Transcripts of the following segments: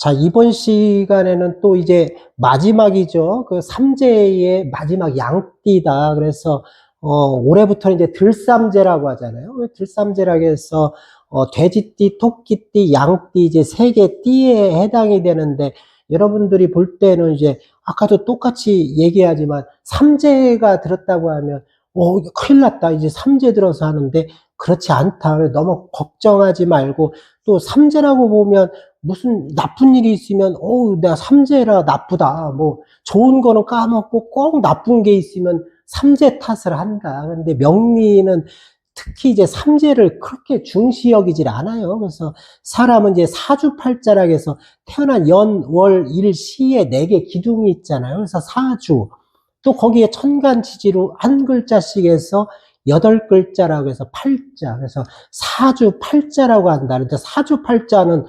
자, 이번 시간에는 또 이제 마지막이죠. 그 삼재의 마지막 양띠다. 그래서, 올해부터는 이제 들삼재라고 하잖아요. 들삼재라고 해서, 돼지띠, 토끼띠, 양띠 이제 세 개 띠에 해당이 되는데, 여러분들이 볼 때는 이제, 아까도 똑같이 얘기하지만, 삼재가 들었다고 하면, 큰일 났다. 이제 삼재 들어서 하는데, 그렇지 않다. 너무 걱정하지 말고, 또 삼재라고 보면, 무슨 나쁜 일이 있으면, 내가 삼재라 나쁘다. 뭐, 좋은 거는 까먹고 꼭 나쁜 게 있으면 삼재 탓을 한다. 근데 명리는 특히 이제 삼재를 그렇게 중시 여기질 않아요. 그래서 사람은 이제 사주팔자라고 해서 태어난 연, 월, 일, 시에 네 개 기둥이 있잖아요. 그래서 사주. 또 거기에 천간지지로 한 글자씩 해서 여덟 글자라고 해서 팔자. 그래서 사주팔자라고 한다. 근데 사주팔자는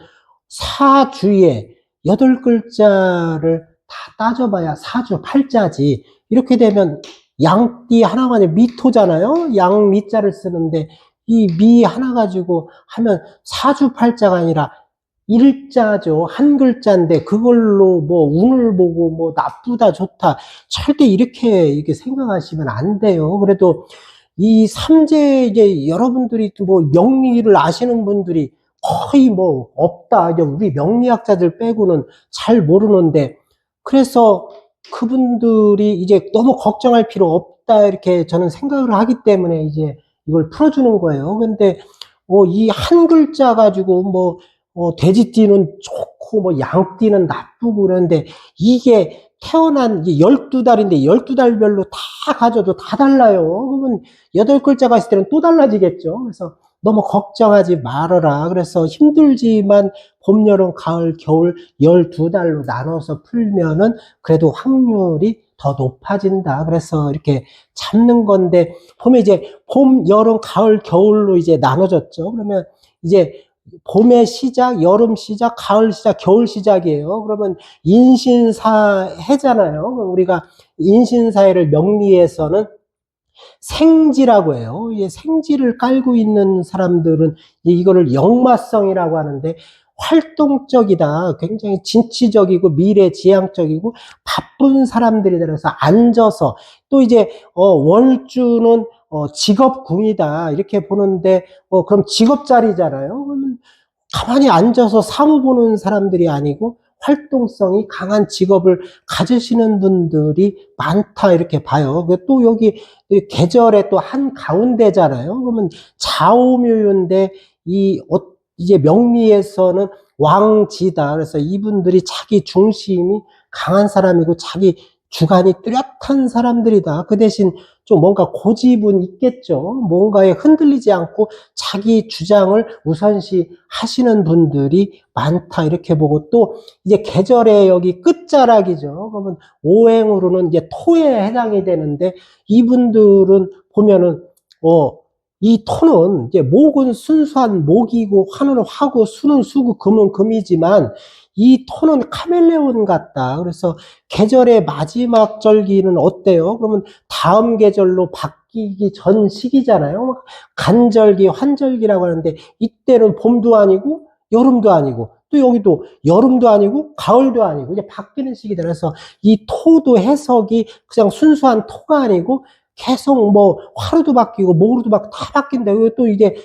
사주에 여덟 글자를 다 따져봐야 사주 팔자지. 이렇게 되면 양띠 하나만에 미토잖아요. 양미자를 쓰는데 이 미 하나 가지고 하면 사주 팔자가 아니라 일자죠. 한 글자인데 그걸로 뭐 운을 보고 뭐 나쁘다 좋다 절대 이렇게 생각하시면 안 돼요. 그래도 이 삼재 이제 여러분들이 뭐 명리를 아시는 분들이 거의 뭐 없다. 이제 우리 명리학자들 빼고는 잘 모르는데, 그래서 그분들이 이제 너무 걱정할 필요 없다. 이렇게 저는 생각을 하기 때문에 이제 이걸 풀어주는 거예요. 근데, 이 한 글자 가지고 뭐, 돼지띠는 좋고 뭐 양띠는 나쁘고 그런데 이게 태어난 이제 12달인데 12달별로 다 가져도 다 달라요. 그러면 8글자가 있을 때는 또 달라지겠죠. 그래서 너무 걱정하지 말아라. 그래서 힘들지만 봄, 여름, 가을, 겨울 12달로 나눠서 풀면은 그래도 확률이 더 높아진다. 그래서 이렇게 잡는 건데, 보면 이제 봄, 여름, 가을, 겨울로 이제 나눠졌죠. 그러면 이제 봄의 시작, 여름 시작, 가을 시작, 겨울 시작이에요. 그러면 인신사 해잖아요. 우리가 인신사해를 명리에서는 생지라고 해요. 생지를 깔고 있는 사람들은 이거를 역마성이라고 하는데 활동적이다. 굉장히 진취적이고 미래지향적이고 바쁜 사람들이 들어서 앉아서 또 이제 월주는 직업궁이다. 이렇게 보는데 그럼 직업자리잖아요. 그러면 가만히 앉아서 사무 보는 사람들이 아니고 활동성이 강한 직업을 가지시는 분들이 많다 이렇게 봐요. 또 여기 계절의 또 한 가운데잖아요. 그러면 좌우묘인데 이제 명리에서는 왕지다. 그래서 이분들이 자기 중심이 강한 사람이고 자기 주관이 뚜렷한 사람들이다. 그 대신 좀 뭔가 고집은 있겠죠. 뭔가에 흔들리지 않고 자기 주장을 우선시 하시는 분들이 많다. 이렇게 보고 또 이제 계절의 여기 끝자락이죠. 그러면 오행으로는 이제 토에 해당이 되는데 이분들은 보면은, 이 토는 이제 목은 순수한 목이고 화는 화고 수는 수고 금은 금이지만 이 토는 카멜레온 같다. 그래서 계절의 마지막 절기는 어때요? 그러면 다음 계절로 바뀌기 전 시기잖아요. 간절기, 환절기라고 하는데 이때는 봄도 아니고 여름도 아니고 또 여기도 여름도 아니고 가을도 아니고 이제 바뀌는 시기다. 그래서 이 토도 해석이 그냥 순수한 토가 아니고 계속 뭐 화로도 바뀌고 목으로도 막 다 바뀐다. 그리고 또 이제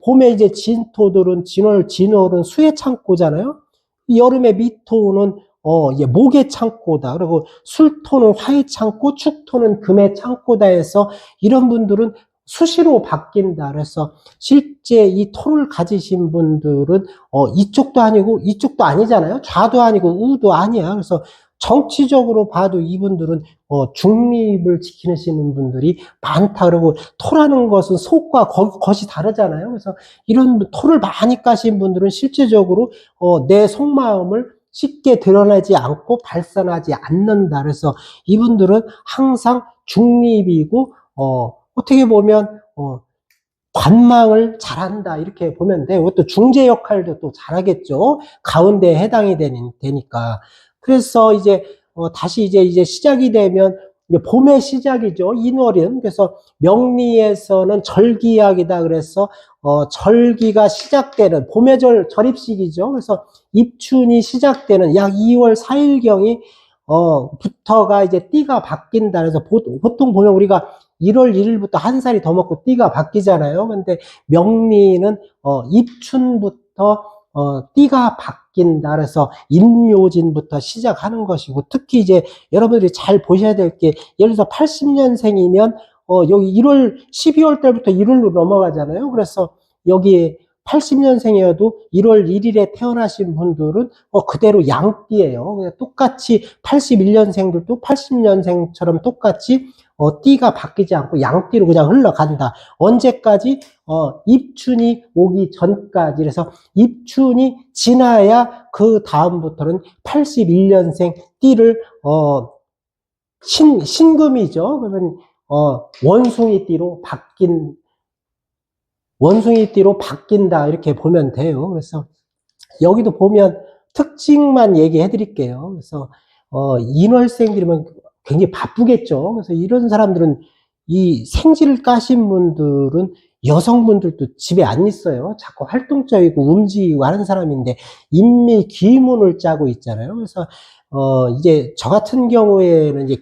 봄에 이제 진토들은 진월은 수의 창고잖아요. 여름에 미토는 이제 목의 창고다. 그리고 술토는 화의 창고, 축토는 금의 창고다 해서 이런 분들은 수시로 바뀐다. 그래서 실제 이 토를 가지신 분들은 이쪽도 아니고 이쪽도 아니잖아요. 좌도 아니고 우도 아니야. 그래서 정치적으로 봐도 이분들은 중립을 지키시는 분들이 많다. 그리고 토라는 것은 속과 겉이 다르잖아요. 그래서 이런 토를 많이 까신 분들은 실제적으로 내 속마음을 쉽게 드러내지 않고 발산하지 않는다. 그래서 이분들은 항상 중립이고 어떻게 보면 관망을 잘한다 이렇게 보면 돼요. 또 중재 역할도 또 잘하겠죠. 가운데에 해당이 되니까. 그래서 이제 다시 이제 시작이 되면 이제 봄의 시작이죠. 인월은. 그래서 명리에서는 절기약이다. 그래서 절기가 시작되는 봄의 절입식이죠. 그래서 입춘이 시작되는 약 2월 4일경이 부터가 이제 띠가 바뀐다. 그래서 보통 보면 우리가 1월 1일부터 한 살이 더 먹고 띠가 바뀌잖아요. 근데 명리는 입춘부터 띠가 바뀐다. 그래서 임묘진부터 시작하는 것이고, 특히 이제 여러분들이 잘 보셔야 될 게, 예를 들어서 80년생이면 여기 12월 달부터 1월로 넘어가잖아요. 그래서 여기에 80년생이어도 1월 1일에 태어나신 분들은 그대로 양띠예요. 그냥 똑같이 81년생들도 80년생처럼 똑같이 띠가 바뀌지 않고 양띠로 그냥 흘러간다. 언제까지? 입춘이 오기 전까지. 그래서 입춘이 지나야 그 다음부터는 81년생 띠를 신금이죠. 그러면 원숭이띠로 바뀐다. 이렇게 보면 돼요. 그래서 여기도 보면 특징만 얘기해 드릴게요. 그래서 인월생들이면 굉장히 바쁘겠죠. 그래서 이런 사람들은 이 생지를 까신 분들은 여성분들도 집에 안 있어요. 자꾸 활동적이고 움직이고 하는 사람인데 인미 기문을 짜고 있잖아요. 그래서 이제 저 같은 경우에는 이제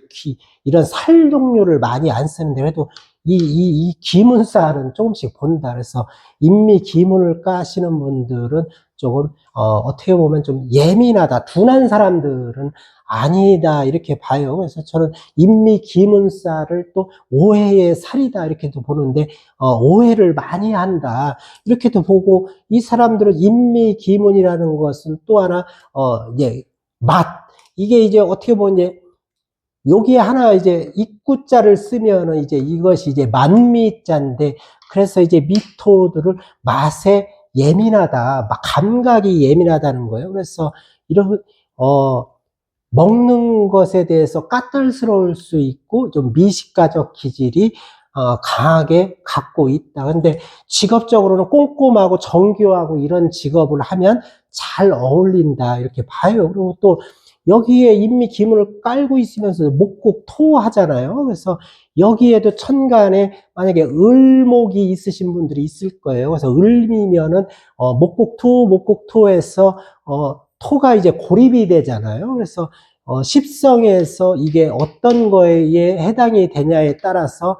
이런 살 종류를 많이 안 쓰는데 그래도 이 기문살은 조금씩 본다. 그래서 인미 기문을 까시는 분들은 조금 어떻게 보면 좀 예민하다. 둔한 사람들은 아니다. 이렇게 봐요. 그래서 저는 인미 기문살을 또 오해의 살이다. 이렇게도 보는데 오해를 많이 한다. 이렇게도 보고 이 사람들은 인미 기문이라는 것은 또 하나 이제 이게 이제 어떻게 보면 이제 여기에 하나 이제 입구자를 쓰면은 이제 이것이 이제 만미자인데 그래서 이제 미토들을 맛에 예민하다, 막 감각이 예민하다는 거예요. 그래서 이런 먹는 것에 대해서 까탈스러울 수 있고 좀 미식가적 기질이 강하게 갖고 있다. 근데 직업적으로는 꼼꼼하고 정교하고 이런 직업을 하면 잘 어울린다. 이렇게 봐요. 그리고 또 여기에 인미 기문을 깔고 있으면서 목곡 토 하잖아요. 그래서 여기에도 천간에 만약에 을목이 있으신 분들이 있을 거예요. 그래서 을미면은 목곡토에서 토가 이제 고립이 되잖아요. 그래서 십성에서 이게 어떤 거에 해당이 되냐에 따라서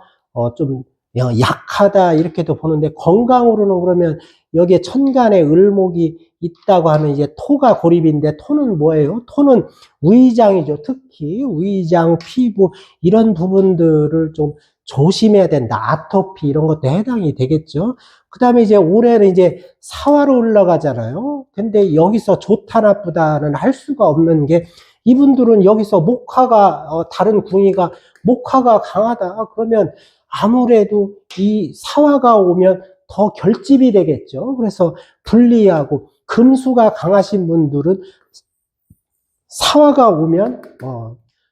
좀 약하다 이렇게도 보는데 건강으로는 그러면 여기에 천간에 을목이 있다고 하면 이제 토가 고립인데 토는 뭐예요? 토는 위장이죠. 특히 위장, 피부 이런 부분들을 좀 조심해야 된다. 아토피 이런 것도 해당이 되겠죠. 그 다음에 이제 올해는 이제 사화로 올라가잖아요. 근데 여기서 좋다 나쁘다는 할 수가 없는 게 이분들은 여기서 목화가 다른 궁이가 목화가 강하다. 그러면 아무래도 이 사화가 오면 더 결집이 되겠죠. 그래서 불리하고 금수가 강하신 분들은 사화가 오면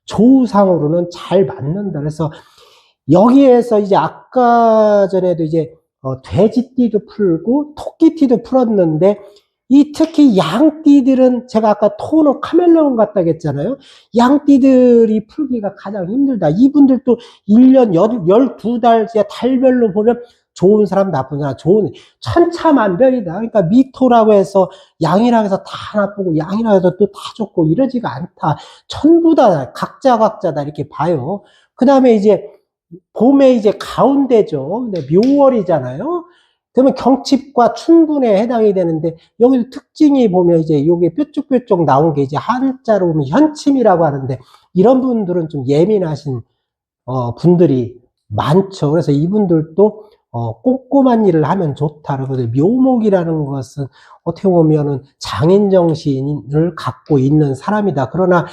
조우상으로는 잘 맞는다. 그래서 여기에서 이제 아까 전에도 이제 돼지띠도 풀고 토끼띠도 풀었는데 이 특히 양띠들은 제가 아까 토는 카멜레온 같다고 했잖아요. 양띠들이 풀기가 가장 힘들다. 이분들도 1년 12달 달별로 보면 좋은 사람 나쁜 사람 천차만별이다. 그러니까 미토라고 해서 양이라고 해서 다 나쁘고 양이라고 해서 또 다 좋고 이러지가 않다. 전부 다 각자다 이렇게 봐요. 그 다음에 이제 봄에 이제 가운데죠. 근데 묘월이잖아요. 그러면 경칩과 춘분에 해당이 되는데 여기도 특징이 보면 이제 여기 뾰족뾰족 나온 게 이제 한자로 보면 현침이라고 하는데 이런 분들은 좀 예민하신 분들이 많죠. 그래서 이분들도 꼼꼼한 일을 하면 좋다. 그래서 묘목이라는 것은 어떻게 보면은 장인 정신을 갖고 있는 사람이다. 그러나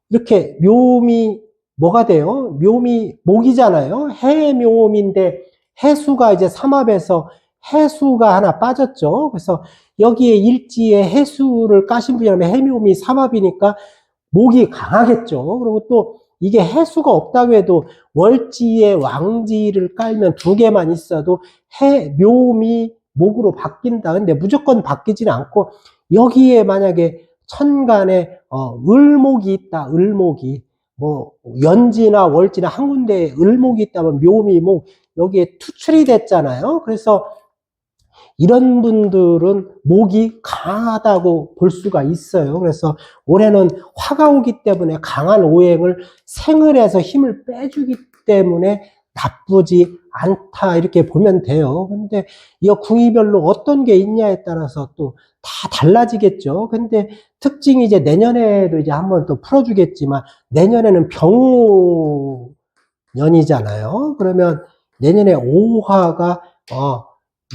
이렇게 묘미 뭐가 돼요? 묘미 목이잖아요. 해묘미인데 해수가 이제 삼합에서 해수가 하나 빠졌죠. 그래서 여기에 일지에 해수를 까신 분이라면 해묘미 삼합이니까 목이 강하겠죠. 그리고 또 이게 해수가 없다고 해도 월지에 왕지를 깔면 두 개만 있어도 묘미 목으로 바뀐다. 근데 무조건 바뀌지는 않고 여기에 만약에 천간에 을목이 있다. 을목이 뭐 연지나 월지나 한 군데에 을목이 있다면 묘미목 여기에 투출이 됐잖아요. 그래서 이런 분들은 목이 강하다고 볼 수가 있어요. 그래서 올해는 화가 오기 때문에 강한 오행을 생을해서 힘을 빼주기 때문에 나쁘지 않다 이렇게 보면 돼요. 근데 이 궁이별로 어떤 게 있냐에 따라서 또 다 달라지겠죠. 근데 특징이 이제 내년에도 이제 한번 또 풀어주겠지만 내년에는 병년이잖아요. 그러면 내년에 오화가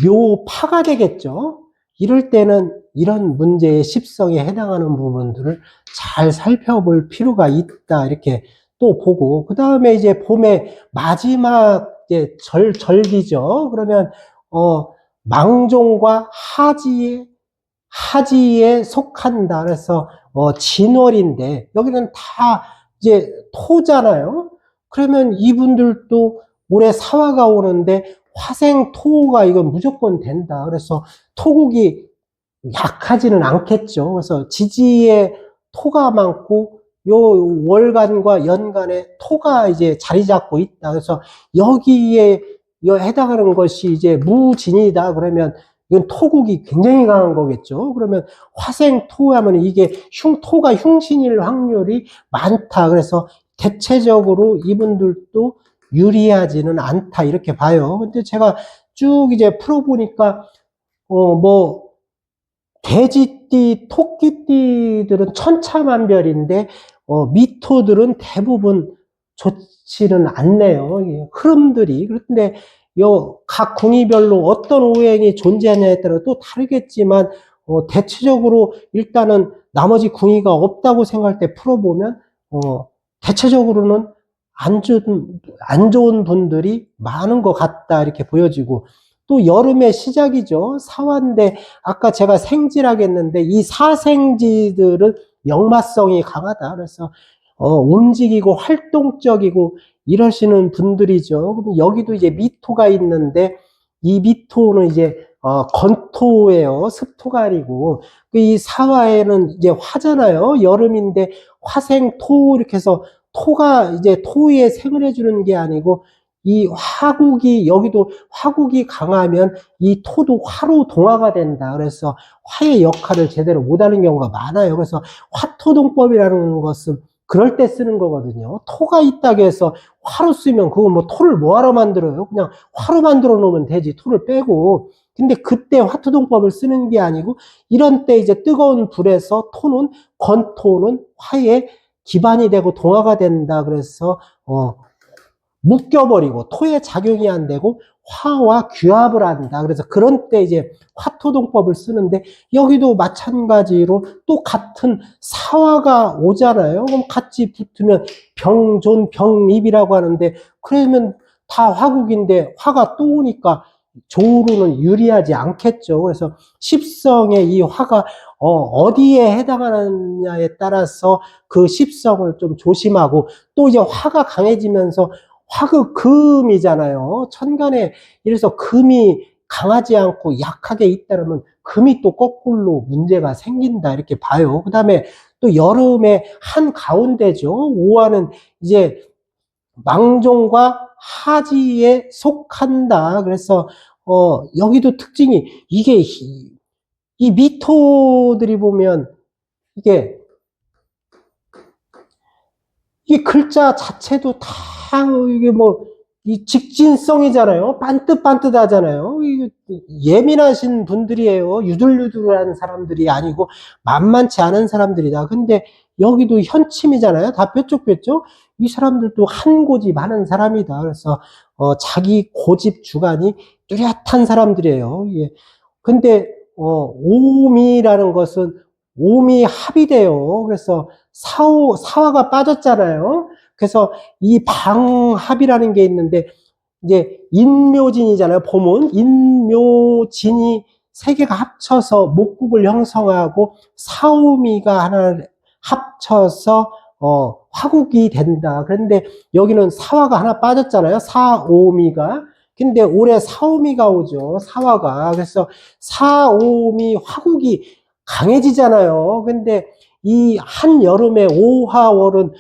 묘파가 되겠죠. 이럴 때는 이런 문제의 십성에 해당하는 부분들을 잘 살펴볼 필요가 있다. 이렇게 또 보고, 그 다음에 이제 봄의 마지막 이제 절기죠. 그러면, 망종과 하지에 속한다. 그래서, 진월인데, 여기는 다 이제 토잖아요. 그러면 이분들도 올해 사화가 오는데, 화생토가 이건 무조건 된다. 그래서 토국이 약하지는 않겠죠. 그래서 지지에 토가 많고 요 월간과 연간에 토가 이제 자리 잡고 있다. 그래서 여기에 해당하는 것이 이제 무진이다. 그러면 이건 토국이 굉장히 강한 거겠죠. 그러면 화생토 하면 이게 토가 흉신일 확률이 많다. 그래서 대체적으로 이분들도 유리하지는 않다. 이렇게 봐요. 근데 제가 쭉 이제 풀어보니까, 뭐, 돼지띠, 토끼띠들은 천차만별인데, 미토들은 대부분 좋지는 않네요. 흐름들이. 그런데, 각 궁이별로 어떤 오행이 존재하냐에 따라 또 다르겠지만, 대체적으로 일단은 나머지 궁이가 없다고 생각할 때 풀어보면, 대체적으로는 안 좋은 분들이 많은 것 같다. 이렇게 보여지고, 또 여름의 시작이죠. 사화인데 아까 제가 생지라고 했는데 이 사생지들은 역마성이 강하다. 그래서 움직이고 활동적이고 이러시는 분들이죠. 그럼 여기도 이제 미토가 있는데 이 미토는 이제 건토예요. 습토가 아니고 이 사화에는 이제 화잖아요. 여름인데 화생토 이렇게 해서 토가 이제 토에 생을 해주는 게 아니고 이 화국이 여기도 화국이 강하면 이 토도 화로 동화가 된다. 그래서 화의 역할을 제대로 못하는 경우가 많아요. 그래서 화토동법이라는 것은 그럴 때 쓰는 거거든요. 토가 있다고 해서 화로 쓰면 그거 뭐 토를 뭐하러 만들어요? 그냥 화로 만들어 놓으면 되지. 토를 빼고. 근데 그때 화토동법을 쓰는 게 아니고 이런 때 이제 뜨거운 불에서 건토는 화의 기반이 되고 동화가 된다. 그래서 묶여버리고 토의 작용이 안 되고 화와 규합을 한다. 그래서 그런 때 이제 화토동법을 쓰는데 여기도 마찬가지로 또 같은 사화가 오잖아요. 그럼 같이 붙으면 병존, 병립이라고 하는데 그러면 다 화국인데 화가 또 오니까 조루는 유리하지 않겠죠. 그래서 십성의 이 화가 어디에 해당하느냐에 따라서 그 십성을 좀 조심하고 또 이제 화가 강해지면서 화극 금이잖아요. 천간에 이래서 금이 강하지 않고 약하게 있다면 금이 또 거꾸로 문제가 생긴다 이렇게 봐요. 그 다음에 또 여름에 한 가운데죠. 오화는 이제 망종과 하지에 속한다. 그래서 여기도 특징이 이게 이 미토들이 보면 이게 이 글자 자체도 다 이게 뭐 이 직진성이잖아요. 반듯반듯하잖아요. 예민하신 분들이에요. 유들유들한 사람들이 아니고 만만치 않은 사람들이다. 근데 여기도 현침이잖아요. 다 뾰족뾰족. 이 사람들도 한 고집 많은 사람이다. 그래서 자기 고집 주관이 뚜렷한 사람들이에요. 예. 근데 오미라는 것은 오미 합이 돼요. 그래서 사화가 빠졌잖아요. 그래서 이 방합이라는 게 있는데 이제 인묘진이잖아요. 봄은 인묘진이 세 개가 합쳐서 목국을 형성하고 사오미가 하나 합쳐서 화국이 된다. 그런데 여기는 사화가 하나 빠졌잖아요. 사오미가. 근데 올해 사오미가 오죠. 사화가. 그래서 사오미 화국이 강해지잖아요. 근데 이 한여름에 오화월은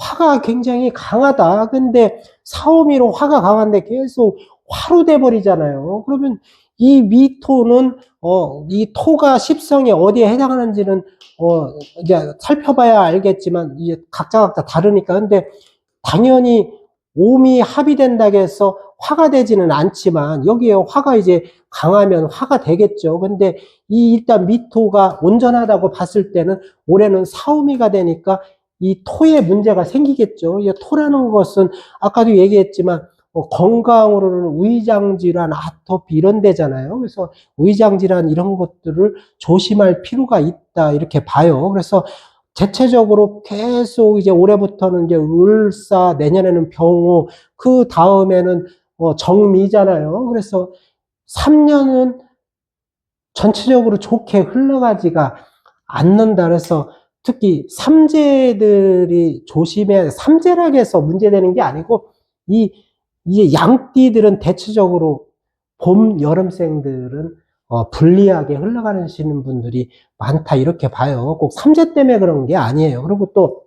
화가 굉장히 강하다. 근데 사오미로 화가 강한데 계속 화로 돼 버리잖아요. 그러면 이 미토는 이 토가 십성에 어디에 해당하는지는 이제 살펴봐야 알겠지만 이제 각자 다르니까. 근데 당연히 오미 합이 된다고 해서 화가 되지는 않지만 여기에 화가 이제 강하면 화가 되겠죠. 근데 이 일단 미토가 온전하다고 봤을 때는 올해는 사오미가 되니까 이 토에 문제가 생기겠죠. 이 토라는 것은 아까도 얘기했지만 건강으로는 위장질환, 아토피 이런 데잖아요. 그래서 위장질환 이런 것들을 조심할 필요가 있다 이렇게 봐요. 그래서 대체적으로 계속 이제 올해부터는 이제 을사, 내년에는 병호, 그 다음에는 정미잖아요. 그래서 3년은 전체적으로 좋게 흘러가지가 않는다. 그래서 특히 삼재들이 조심해야 돼. 삼재라고 해서 문제되는 게 아니고 이 이제 양띠들은 대체적으로 봄, 여름생들은 불리하게 흘러가시는 분들이 많다 이렇게 봐요. 꼭 삼재 때문에 그런 게 아니에요. 그리고 또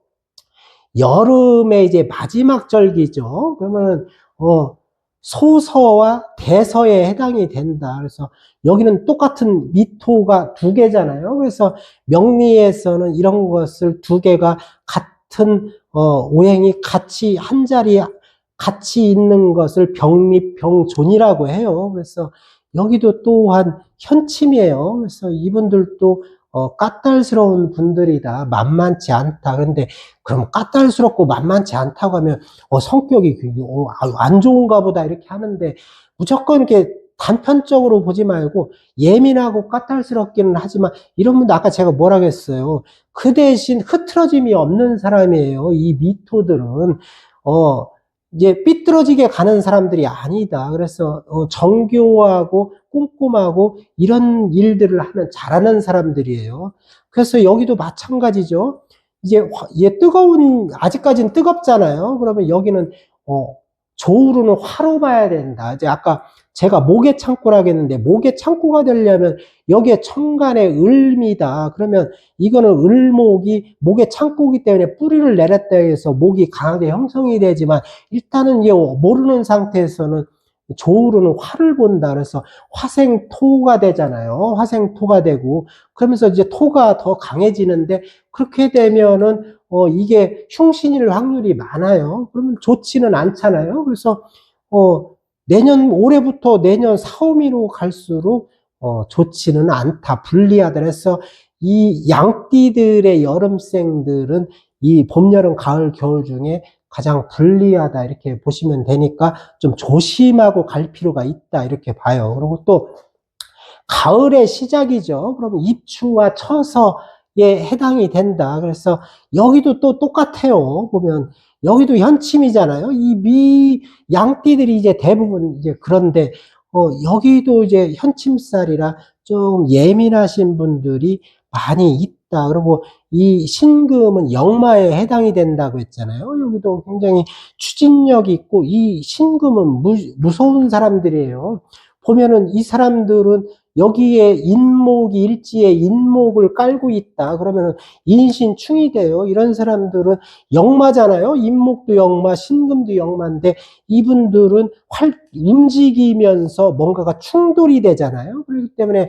여름에 이제 마지막 절기죠. 그러면은 소서와 대서에 해당이 된다. 그래서 여기는 똑같은 미토가 두 개잖아요. 그래서 명리에서는 이런 것을 두 개가 같은 오행이 같이 한 자리에 같이 있는 것을 병립병존이라고 해요. 그래서 여기도 또한 현침이에요. 그래서 이분들도 까탈스러운 분들이다. 만만치 않다. 그런데 그럼 까탈스럽고 만만치 않다고 하면 성격이 안 좋은가 보다 이렇게 하는데 무조건 이렇게 단편적으로 보지 말고 예민하고 까탈스럽기는 하지만 이런 분들 아까 제가 뭐라고 했어요. 그 대신 흐트러짐이 없는 사람이에요. 이 미토들은 이제 삐뚤어지게 가는 사람들이 아니다. 그래서 정교하고 꼼꼼하고 이런 일들을 하면 잘하는 사람들이에요. 그래서 여기도 마찬가지죠. 이제 얘 아직까지는 뜨겁잖아요. 그러면 여기는 조우루는 화로 봐야 된다. 이제 아까 제가 목의 창고라고 했는데 목의 창고가 되려면 여기에 천간의 을미다. 그러면 이거는 을목이 목의 창고이기 때문에 뿌리를 내렸다 해서 목이 강하게 형성이 되지만 일단은 이제 모르는 상태에서는 조우루는 화를 본다. 그래서 화생토가 되잖아요. 화생토가 되고 그러면서 이제 토가 더 강해지는데 그렇게 되면은 이게 흉신일 확률이 많아요. 그러면 좋지는 않잖아요. 그래서 올해부터 내년 사오미로 갈수록 좋지는 않다. 불리하다. 그래서 이 양띠들의 여름생들은 이 봄, 여름, 가을, 겨울 중에 가장 불리하다. 이렇게 보시면 되니까 좀 조심하고 갈 필요가 있다. 이렇게 봐요. 그리고 또 가을의 시작이죠. 그러면 입추와 처서에 해당이 된다. 그래서 여기도 또 똑같아요. 보면 여기도 현침이잖아요. 양띠들이 이제 대부분 이제 그런데 여기도 이제 현침살이라 좀 예민하신 분들이 많이 있다. 그리고 이 신금은 역마에 해당이 된다고 했잖아요. 여기도 굉장히 추진력이 있고 이 신금은 무서운 사람들이에요. 보면은 이 사람들은 여기에 일지에 인목을 깔고 있다. 그러면 인신충이 돼요. 이런 사람들은 역마잖아요. 인목도 역마, 신금도 역마인데 이분들은 움직이면서 뭔가가 충돌이 되잖아요. 그렇기 때문에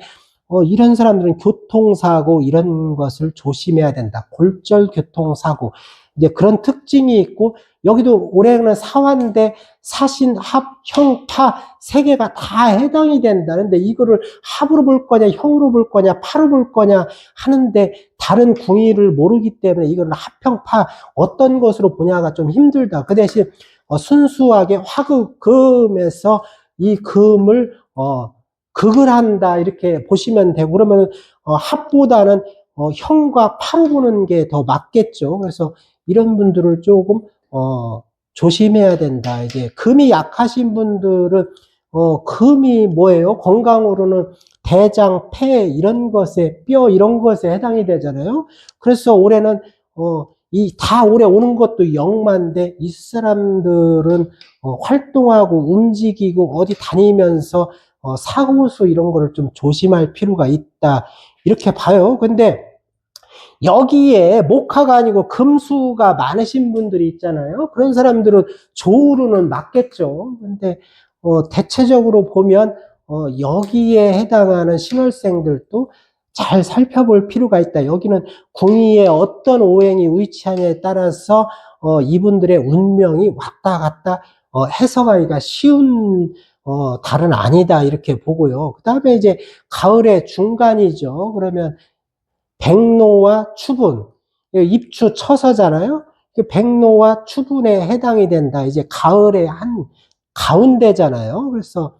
이런 사람들은 교통사고 이런 것을 조심해야 된다. 골절 교통사고. 이제 그런 특징이 있고 여기도 올해는 사화인데 사신, 합, 형, 파 세 개가 다 해당이 된다는데 이거를 합으로 볼 거냐, 형으로 볼 거냐, 파로 볼 거냐 하는데 다른 궁의를 모르기 때문에 이거는 합형파 어떤 것으로 보냐가 좀 힘들다. 그 대신 순수하게 화극금에서 이 금을 극을 한다 이렇게 보시면 되고 그러면 합보다는 형과 파로 보는 게 더 맞겠죠. 그래서 이런 분들을 조금 조심해야 된다. 이제 금이 약하신 분들은 금이 뭐예요? 건강으로는 대장, 폐 이런 것에 뼈 이런 것에 해당이 되잖아요. 그래서 올해는 올해 오는 것도 역마인데 이 사람들은 활동하고 움직이고 어디 다니면서 사고수 이런 거를 좀 조심할 필요가 있다. 이렇게 봐요. 근데 여기에 목화가 아니고 금수가 많으신 분들이 있잖아요. 그런 사람들은 조우로는 맞겠죠. 근데 대체적으로 보면 여기에 해당하는 신월생들도 잘 살펴볼 필요가 있다. 여기는 궁위에 어떤 오행이 위치하냐에 따라서 이분들의 운명이 왔다 갔다 해석하기가 쉬운 달은 아니다 이렇게 보고요. 그 다음에 이제 가을의 중간이죠. 그러면 백로와 추분, 입추 처서잖아요. 그 백로와 추분에 해당이 된다. 이제 가을의 한 가운데잖아요. 그래서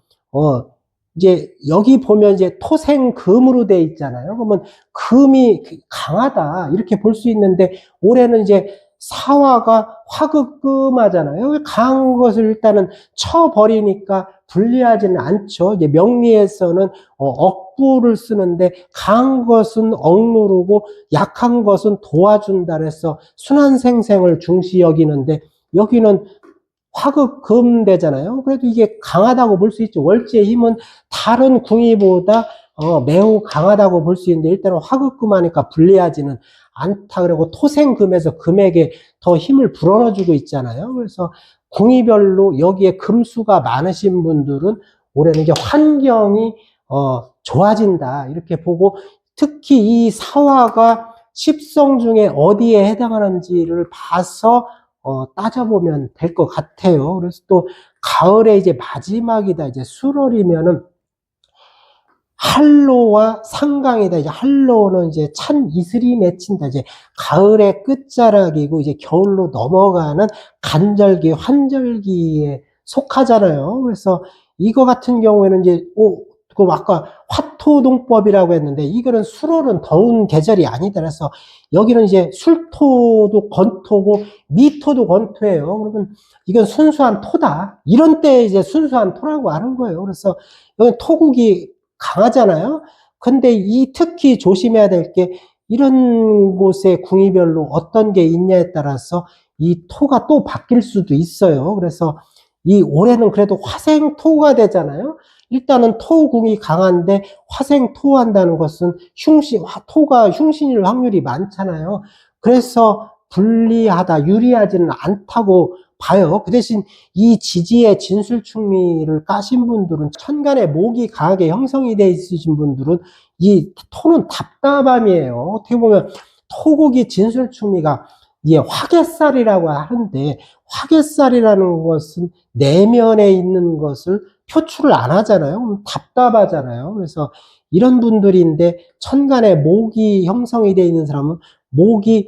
이제 여기 보면 이제 토생금으로 돼 있잖아요. 그러면 금이 강하다 이렇게 볼 수 있는데 올해는 이제 사화가 화극금하잖아요. 강한 것을 일단은 쳐버리니까 불리하지는 않죠. 이제 명리에서는 억부를 쓰는데 강한 것은 억누르고 약한 것은 도와준다 그래서 순환생생을 중시 여기는데 여기는 화극금되잖아요. 그래도 이게 강하다고 볼 수 있죠. 월지의 힘은 다른 궁이보다 매우 강하다고 볼 수 있는데 일단은 화극금하니까 불리하지는 않다. 그리고 토생금에서 금에게 더 힘을 불어넣어주고 있잖아요. 그래서 궁이별로 여기에 금수가 많으신 분들은 올해는 이제 환경이 좋아진다 이렇게 보고 특히 이 사화가 십성 중에 어디에 해당하는지를 봐서 따져보면 될 것 같아요. 그래서 또 가을에 이제 마지막이다. 이제 수월이면은 한로와 상강이다. 이제 한로는 이제 찬 이슬이 맺힌다. 이제 가을의 끝자락이고 이제 겨울로 넘어가는 간절기, 환절기에 속하잖아요. 그래서 이거 같은 경우에는 이제 그 아까 화토동법이라고 했는데 이거는 수월은 더운 계절이 아니다. 그래서 여기는 이제 술토도 건토고 미토도 건토예요. 그러면 이건 순수한 토다. 이런 때 이제 순수한 토라고 하는 거예요. 그래서 여기 토국이 강하잖아요. 근데 이 특히 조심해야 될 게 이런 곳의 궁이별로 어떤 게 있냐에 따라서 이 토가 또 바뀔 수도 있어요. 그래서 이 올해는 그래도 화생토가 되잖아요. 일단은 토궁이 강한데 화생토한다는 것은 토가 흉신일 확률이 많잖아요. 그래서 불리하다, 유리하지는 않다고 봐요. 그 대신 이 지지에 진술충미를 까신 분들은 천간에 목이 강하게 형성이 되어 있으신 분들은 이 토는 답답함이에요. 어떻게 보면 토국이 진술충미가 이게 화개살이라고 하는데 화개살이라는 것은 내면에 있는 것을 표출을 안 하잖아요. 답답하잖아요. 그래서 이런 분들인데 천간에 목이 형성이 되어 있는 사람은 목이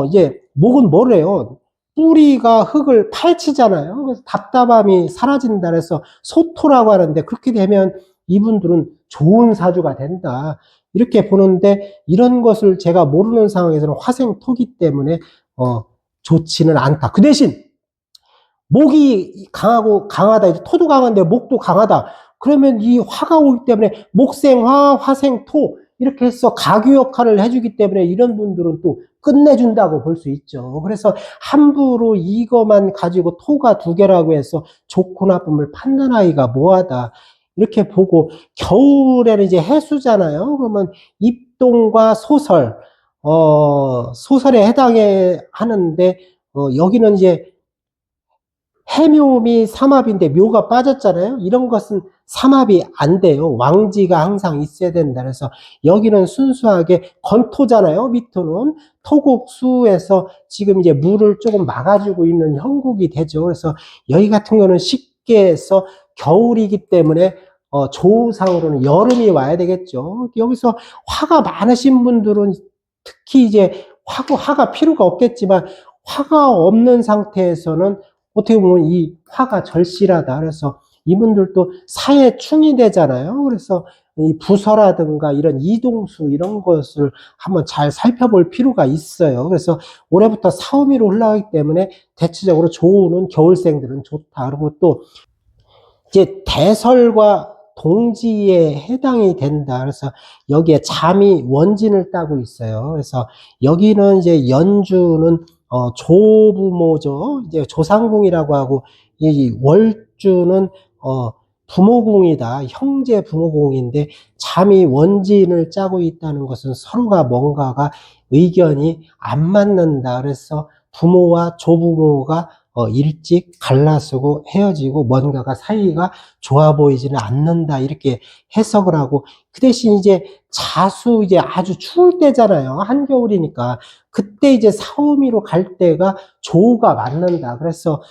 이제 목은 뭐래요? 뿌리가 흙을 파헤치잖아요. 그래서 답답함이 사라진다 그래서 소토라고 하는데 그렇게 되면 이분들은 좋은 사주가 된다. 이렇게 보는데 이런 것을 제가 모르는 상황에서는 화생토기 때문에 좋지는 않다. 그 대신 목이 강하다. 토도 강한데 목도 강하다. 그러면 이 화가 오기 때문에 목생화, 화생토 이렇게 해서 가교 역할을 해주기 때문에 이런 분들은 또 끝내준다고 볼 수 있죠. 그래서 함부로 이거만 가지고 토가 두 개라고 해서 좋고 나쁨을 판단하기가 뭐하다. 이렇게 보고 겨울에는 이제 해수잖아요. 그러면 입동과 소설, 소설에 해당해 하는데 여기는 이제 해묘미 삼합인데 묘가 빠졌잖아요. 이런 것은 삼합이 안 돼요. 왕지가 항상 있어야 된다. 그래서 여기는 순수하게 건토잖아요. 미토는 토국수에서 지금 이제 물을 조금 막아주고 있는 형국이 되죠. 그래서 여기 같은 경우는 쉽게 해서 겨울이기 때문에 조우상으로는 여름이 와야 되겠죠. 여기서 화가 많으신 분들은 특히 이제 화가 필요가 없겠지만 화가 없는 상태에서는 어떻게 보면 이 화가 절실하다. 그래서 이분들도 사회충이 되잖아요. 그래서 이 부서라든가 이런 이동수 이런 것을 한번 잘 살펴볼 필요가 있어요. 그래서 올해부터 사오미로 흘러가기 때문에 대체적으로 좋은 겨울생들은 좋다. 그리고 또 이제 대설과 동지에 해당이 된다. 그래서 여기에 잠이 원진을 따고 있어요. 그래서 여기는 이제 연주는 조부모죠. 이제 조상궁이라고 하고 이 월주는 부모궁이다. 형제 부모궁인데 잠이 원진을 짜고 있다는 것은 서로가 뭔가가 의견이 안 맞는다. 그래서 부모와 조부모가 일찍 갈라서고 헤어지고 뭔가가 사이가 좋아 보이지는 않는다. 이렇게 해석을 하고, 그 대신 이제 자수 이제 아주 추울 때잖아요. 한겨울이니까. 그때 이제 사오미로 갈 때가 조우가 맞는다. 그래서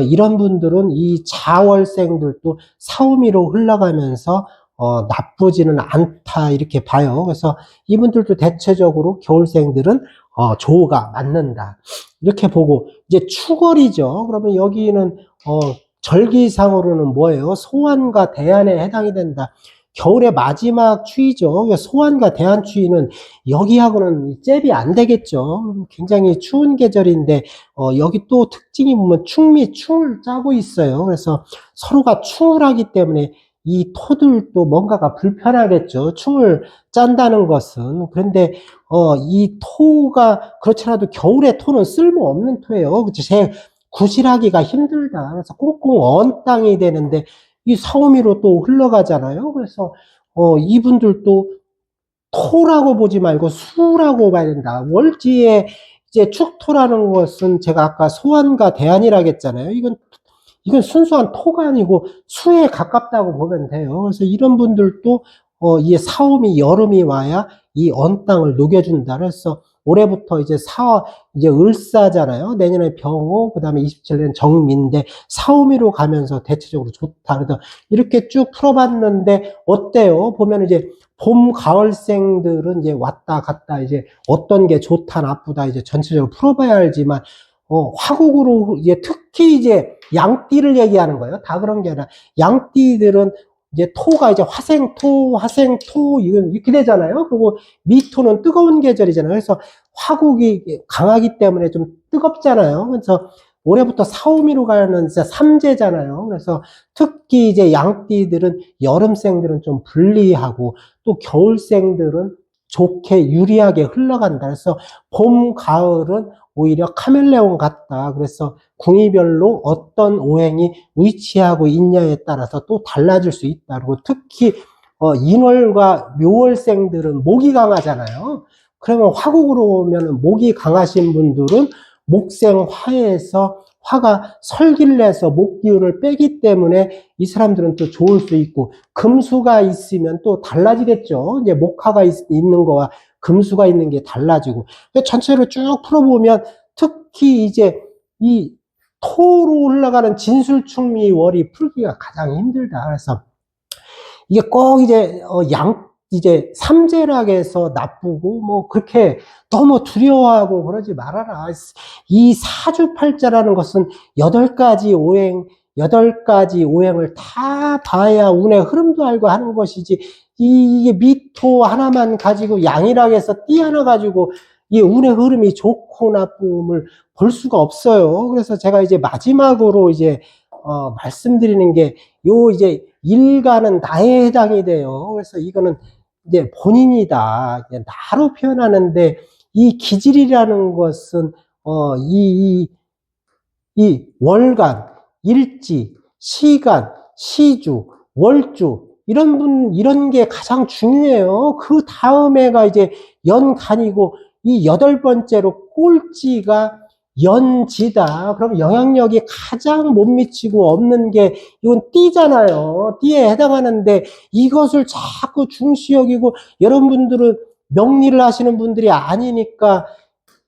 이런 분들은 이 자월생들도 사오미로 흘러가면서 나쁘지는 않다 이렇게 봐요. 그래서 이분들도 대체적으로 겨울생들은 조우가 맞는다 이렇게 보고, 이제 추월이죠. 그러면 여기는 절기상으로는 뭐예요? 소환과 대안에 해당이 된다. 겨울의 마지막 추위죠. 소환과 대안 추위는 여기하고는 잽이 안 되겠죠. 굉장히 추운 계절인데 여기 또 특징이 보면 충미, 충을 짜고 있어요. 그래서 서로가 충을하기 때문에 이 토들도 뭔가가 불편하겠죠. 충을 짠다는 것은. 그런데 이 토가 그렇더라도 겨울에 토는 쓸모없는 토예요. 그치? 제 구실하기가 힘들다. 그래서 꽁꽁 언 땅이 되는데 이 사오미로 또 흘러가잖아요. 그래서 이분들도 토라고 보지 말고 수라고 봐야 된다. 월지에 이제 축토라는 것은 제가 아까 소환과 대안이라고 했잖아요. 이건 순수한 토가 아니고 수에 가깝다고 보면 돼요. 그래서 이런 분들도 이 사오미 여름이 와야 이 언 땅을 녹여준다. 그래서 올해부터 이제 을사잖아요. 내년에 병호, 그 다음에 27년 정민데 사오미로 가면서 대체적으로 좋다. 그래서 이렇게 쭉 풀어봤는데 어때요? 보면 이제 봄, 가을생들은 이제 왔다 갔다 이제 어떤 게 좋다, 나쁘다 이제 전체적으로 풀어봐야 알지만 화국으로 이제 특히 이제 양띠를 얘기하는 거예요. 다 그런 게 아니라 양띠들은 이제 토가 이제 화생토, 화생토 이건 이렇게 되잖아요. 그리고 미토는 뜨거운 계절이잖아요. 그래서 화국이 강하기 때문에 좀 뜨겁잖아요. 그래서 올해부터 사오미로 가는 진짜 삼재잖아요. 그래서 특히 이제 양띠들은 여름생들은 좀 불리하고 또 겨울생들은 좋게 유리하게 흘러간다. 그래서 봄, 가을은 오히려 카멜레온 같다. 그래서 궁이별로 어떤 오행이 위치하고 있냐에 따라서 또 달라질 수 있다. 그리고 특히 인월과 묘월생들은 목이 강하잖아요. 그러면 화국으로 오면 목이 강하신 분들은 목생화에서 화가 설기를 내서 목 기운을 빼기 때문에 이 사람들은 또 좋을 수 있고, 금수가 있으면 또 달라지겠죠. 이제 목화가 있는 거와 금수가 있는 게 달라지고. 전체를 쭉 풀어보면 특히 이제 이 토로 올라가는 진술충미월이 풀기가 가장 힘들다. 그래서 이게 꼭 이제 이제 삼재락에서 나쁘고 뭐 그렇게 너무 두려워하고 그러지 말아라. 이 사주팔자라는 것은 여덟 가지 오행을 다 봐야 운의 흐름도 알고 하는 것이지, 이게 미토 하나만 가지고 양이락에서 띠 하나 가지고 이 운의 흐름이 좋고 나쁨을 볼 수가 없어요. 그래서 제가 이제 마지막으로 이제 말씀드리는 게, 이제 일가는 나에 해당이 돼요. 그래서 이거는 이제 본인이다. 나로 표현하는데, 이 기질이라는 것은, 이 월간, 일지, 시간, 시주, 월주, 이런 게 가장 중요해요. 그 다음에가 이제 연간이고, 이 여덟 번째로 꼴찌가 연지다. 그럼 영향력이 가장 못 미치고 없는 게 이건 띠잖아요. 띠에 해당하는데 이것을 자꾸 중시 여기고, 여러분들은 명리를 하시는 분들이 아니니까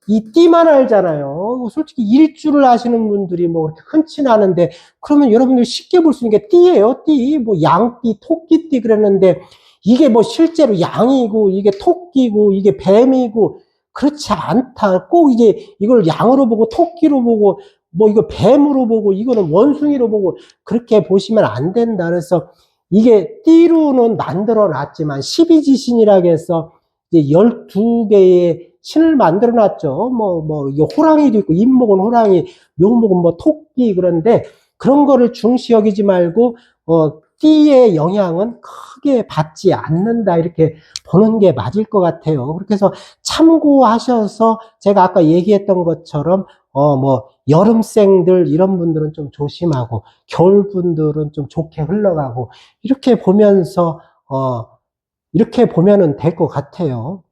이 띠만 알잖아요. 솔직히 일주를 아시는 분들이 뭐 그렇게 흔치는 않은데, 그러면 여러분들이 쉽게 볼 수 있는 게 띠예요. 띠. 뭐 양띠, 토끼띠 그랬는데, 이게 뭐 실제로 양이고 이게 토끼고 이게 뱀이고 그렇지 않다. 꼭 이게 이걸 양으로 보고 토끼로 보고 뭐 이거 뱀으로 보고 이거는 원숭이로 보고 그렇게 보시면 안 된다. 그래서 이게 띠로는 만들어 놨지만 12지신이라고 해서 이제 12개의 신을 만들어 놨죠. 호랑이도 있고, 임목은 호랑이, 묘목은 뭐 토끼, 그런데 그런 거를 중시 여기지 말고, 띠의 영향은 크게 받지 않는다. 이렇게 보는 게 맞을 것 같아요. 그렇게 해서 참고하셔서 제가 아까 얘기했던 것처럼, 여름생들, 이런 분들은 좀 조심하고, 겨울분들은 좀 좋게 흘러가고, 이렇게 보면서, 이렇게 보면은 될 것 같아요.